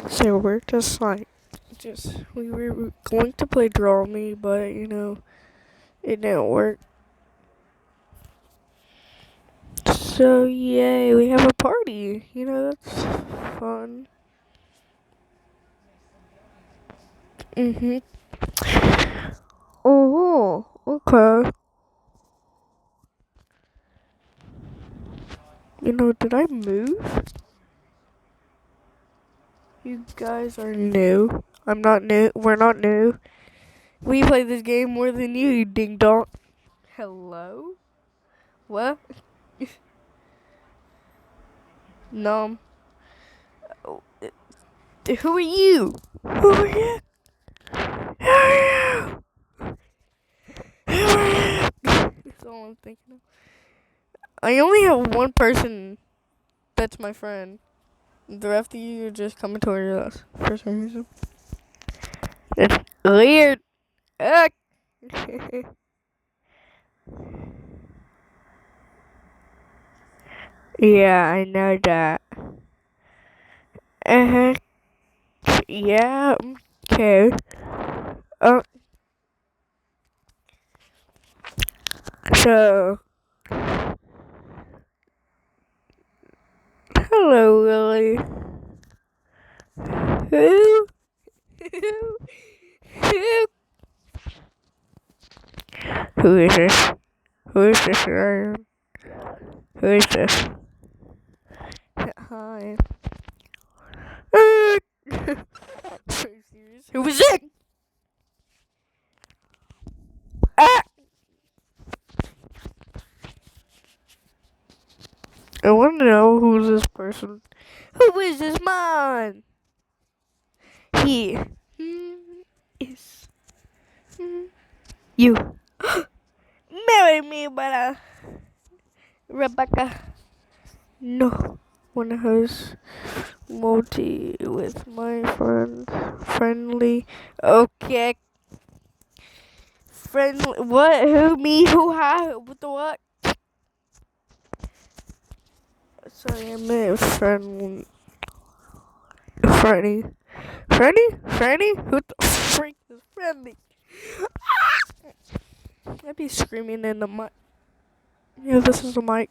So we're just like, we were going to play Draw Me, but it didn't work. So yay, we have a party. That's fun. Mhm. Oh, okay. Did I move? You guys are new. I'm not new. We're not new. We play this game more than you ding dong. Hello? What? No. Who are you? Who are you? Who are you? Who are you? That's all I'm thinking of. I only have one person that's my friend. The rest of you are just coming towards us for some reason. It's weird. Ah. Yeah, I know that. Uh-huh. Yeah, okay. Uh, so, hello, Willie. Who? Who? Who? Who is this? Who is this, Ryan? Who is this? Hi. Are you serious? Who is it? Ah! I want to know who's this person. Who is this man? He is you. Marry me, brother. Rebecca. No. One has multi with my friend. Friendly. Okay. Friendly. What? Who? Me? Who? Hi? What the what? Sorry, I meant friendly. Freddy. Freddy? Freddy? Who the freak is Freddy? I'd be screaming in the mic. Yeah, this is the mic.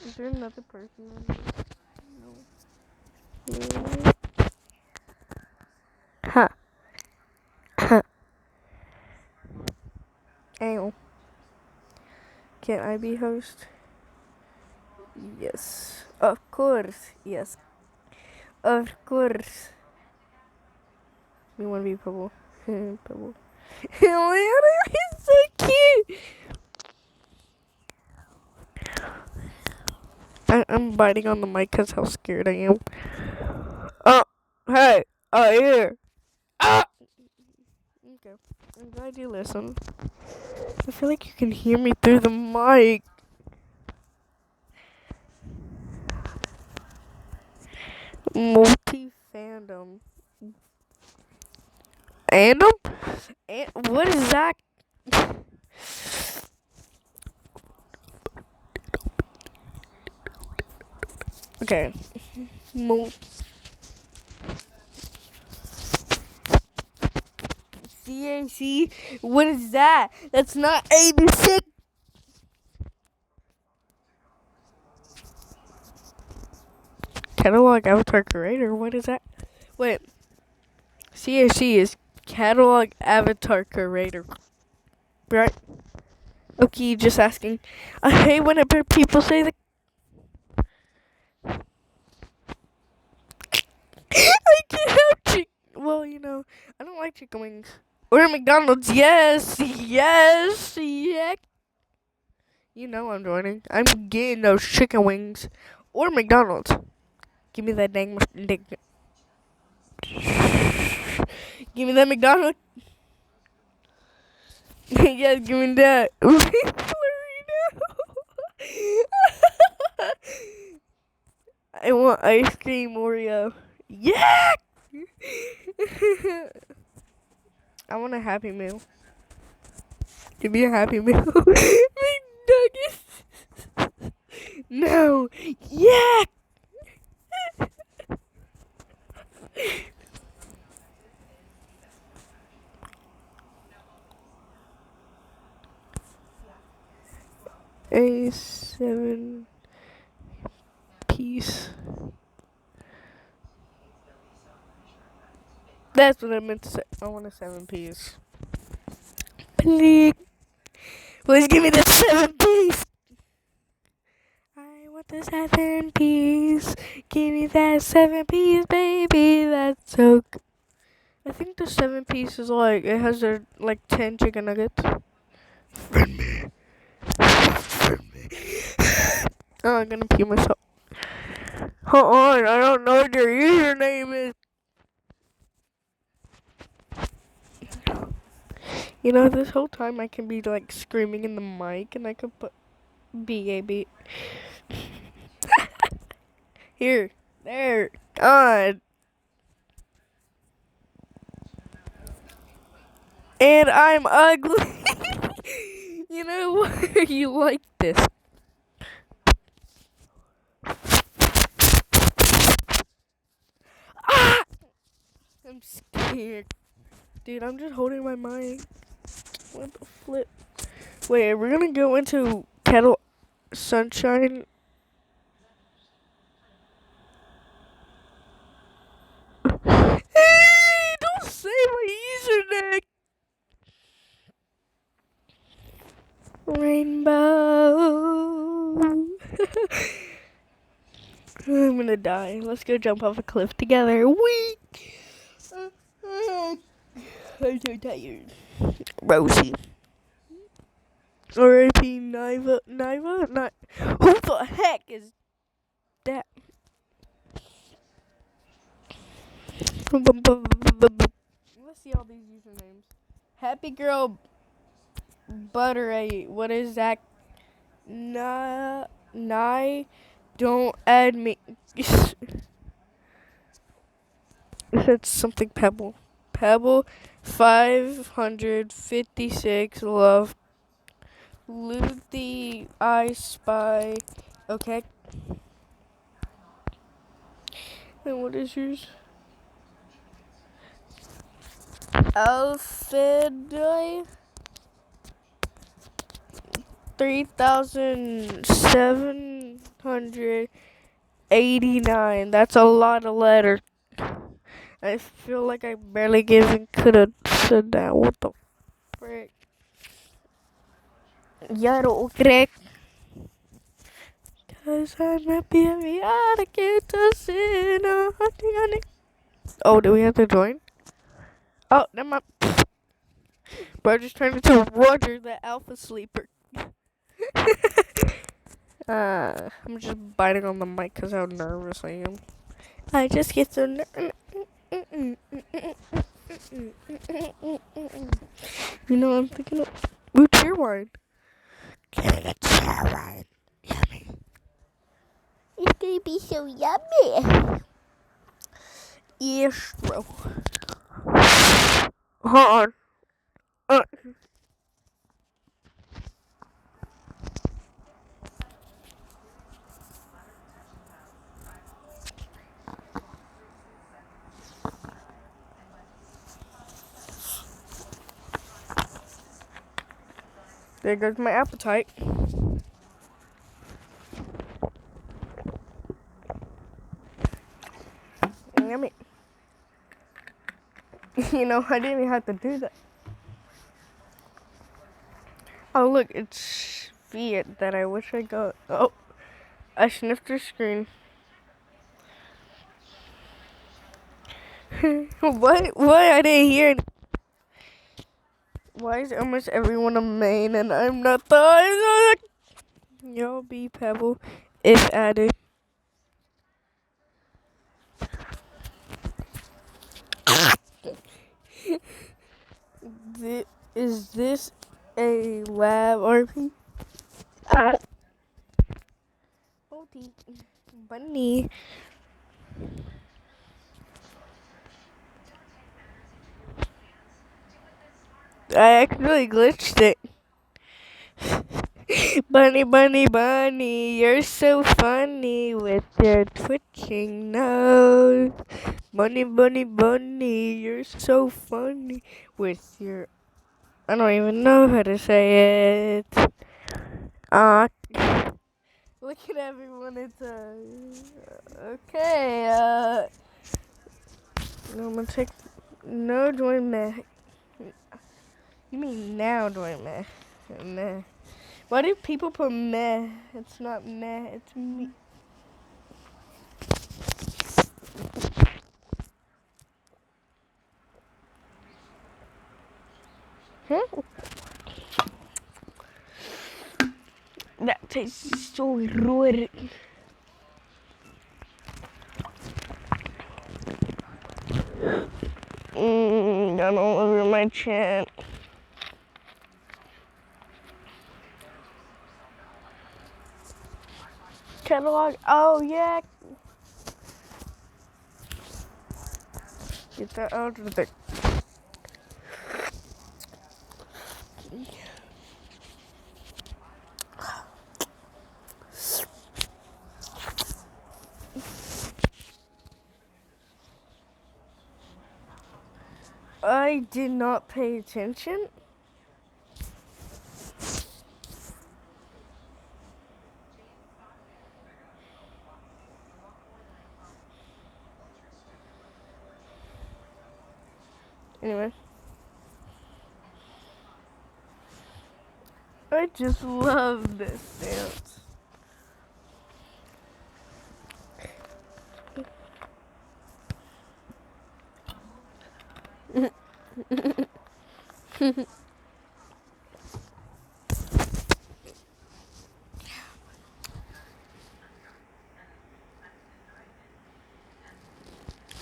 Is there another person in here? No. Huh. Huh. Ow. Can I be host? Yes. Of course. Yes. Of course. We want to be purple. Purple. He's so cute. I'm biting on the mic because how scared I am. Oh, hey. Oh, here. Ah! Okay. I'm glad you listened. I feel like you can hear me through the mic. Multi-fandom. Fandom? And what is that? Okay. CAC? What is that? That's not 86. Catalog Avatar Creator? What is that? Wait. CAC is Catalog Avatar Creator. Right? Okay, just asking. I hate whenever people say that. I can't have chicken. Well, I don't like chicken wings. Or McDonald's. Yes. Yes. Yeah. I'm joining. I'm getting those chicken wings. Or McDonald's. Give me that dang. Give me that McDonald's. Yes, give me that. Flurry now. I want ice cream Oreo. Yeah! I want a Happy Meal. Give me a Happy Meal. McNuggets. No. Yeah. A 7-piece. That's what I meant to say. I want a 7-piece. Please. Please give me the 7-piece. I want the 7-piece. Give me that 7-piece, baby. That's so good. I think the 7-piece is like, it has like 10 chicken nuggets. Friend me. Oh, I'm gonna pee myself. Hold on, I don't know what your username is. You know, this whole time I can be like screaming in the mic and I could put BAB. Here, there, God. And I'm ugly. You know what? You like this. Ah! I'm scared. Dude, I'm just holding my mic. What the flip? Wait, we're gonna go into Kettle Sunshine. Hey, don't say my username. Rainbow. I'm gonna die. Let's go jump off a cliff together. Wee. I'm so tired. Rosie. R.I.P. Niva. Niva? Who the heck is that? Let's see all these usernames. Happy Girl Butter. What is that? Don't add me. It said something Pebble. Pebble 556 love. Luthi I Spy. Okay. And what is yours? Alfedoy 3,789. That's a lot of letters. I feel like I barely could have said that. What the frick? Yaro Greg. Cause I'm happy I get to sit on. Oh, do we have to join? Oh, never mind. Bro, just turned into Roger, the alpha sleeper. I'm just biting on the mic because how nervous I am. I just get so nervous. You know what I'm thinking of? Ooh, cheer wine. Getting a cheer wine. Yummy. It's gonna be so yummy. Yes, bro. Hold on. There goes my appetite. Yummy. You know, I didn't even have to do that. Oh, look, it's Fiat that I wish I got. Oh, I sniffed her screen. What? What? I didn't hear it. Why is almost everyone a main and I'm not the... Y'all be Pebble if added. Is this a lab RP? Bunny. I actually glitched it. Bunny, bunny, bunny, you're so funny with your twitching nose. Bunny, bunny, bunny, you're so funny with your. I don't even know how to say it. Look at everyone. It's okay. I'm gonna take no join meh. You mean now join meh? Meh. Why do people put meh? It's not meh. It's me. Huh? That tastes so good. Got all over my chin. Catalog. Oh yeah. Get that out of the. I did not pay attention. Anyway. I just love this dance.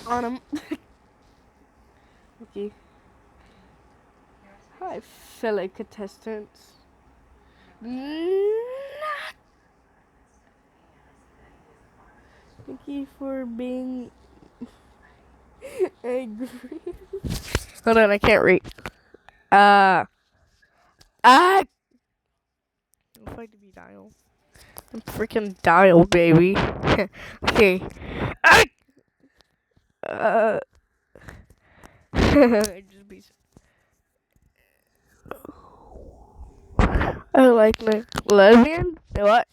On him. Okay. Hi, fellow contestants. Thank you for being angry. Hold on, I can't read. I'd like to be dial. I'm freaking dial, baby. Okay. I just be. I like my lesbian. What?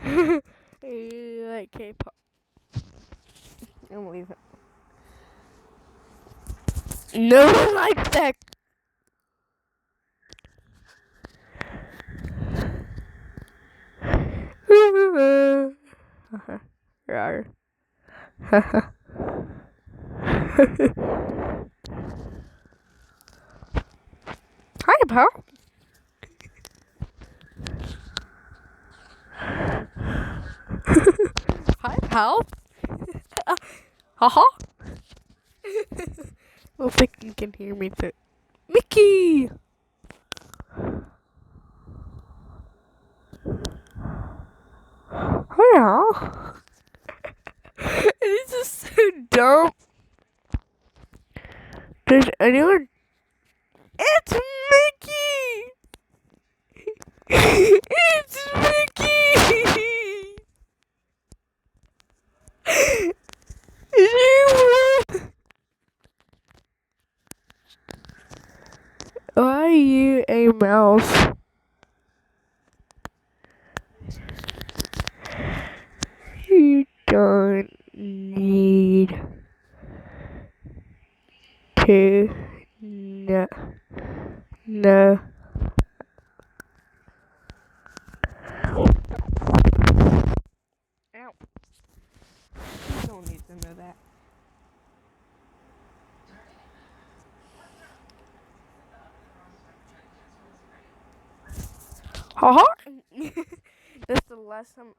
I like K-pop. I'm leaving. No one likes that. Rawr. Hi, pal. Hi, pal. Haha. I don't think you can hear me. Mickey. Hi. This is so dumb. Does anyone? It's Mickey. It's Mickey. Why are you a mouse? You don't need to know. No. Ow. You don't need to know that. Haha. That's the last time.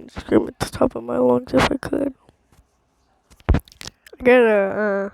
Scream at the top of my lungs if I could. I gotta,